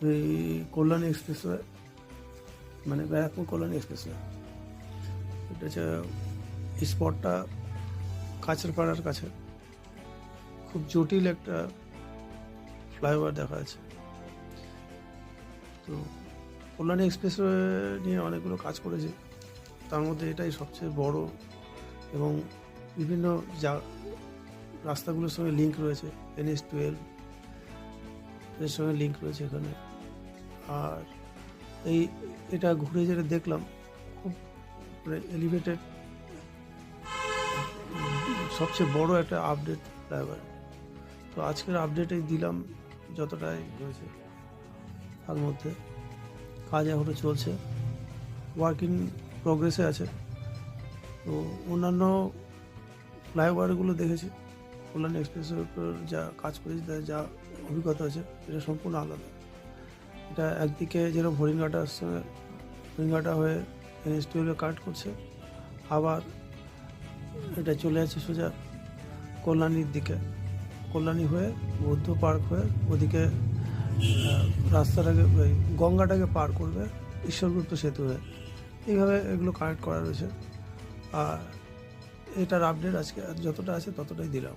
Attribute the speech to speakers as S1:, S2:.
S1: এই কল্যাণী এক্সপ্রেসওয়ে, মানে ব্যারাকপুর কল্যাণী এক্সপ্রেসওয়ে, এটা হচ্ছে স্পটটা কাঁচেরপাড়ার কাছে। খুব জটিল একটা ফ্লাইওভার দেখা যাচ্ছে। তো কল্যাণী এক্সপ্রেসওয়ে নিয়ে অনেকগুলো কাজ করেছে, তার মধ্যে এটাই সবচেয়ে বড় এবং বিভিন্ন রাস্তাগুলোর সঙ্গে লিঙ্ক রয়েছে। NH-12 এর সঙ্গে লিঙ্ক রয়েছে এখানে। আর এটা ঘুরে যেটা দেখলাম, খুব এলিভেটেড, সবচেয়ে বড় একটা আপডেট ফ্লাইওভার। তো আজকের আপডেটেই দিলাম যতটাই হয়েছে। তার মধ্যে কাজ এখনও চলছে, ওয়ার্ক ইন প্রগ্রেসে আছে। তো অন্যান্য ফ্লাইওভারগুলো দেখেছি, কল্যাণী এক্সপ্রেসের উপর যা কাজ করেছে, তার যা অভিজ্ঞতা আছে, এটা সম্পূর্ণ আলাদা। এটা একদিকে যেরকম হরিণঘাটা হয়ে NH-12 কানেক্ট করছে, আবার এটা চলে যাচ্ছে সোজা কল্যাণীর দিকে, কল্যাণী হয়ে বৌদ্ধ পার্ক হয়ে ওদিকে রাস্তাটাকে, গঙ্গাটাকে পার করবে ঈশ্বরগুপ্ত সেতু হয়ে। এইভাবে এগুলো কানেক্ট করা রয়েছে। আর এটার আপডেট আজকে যতটা আছে ততটাই দিলাম।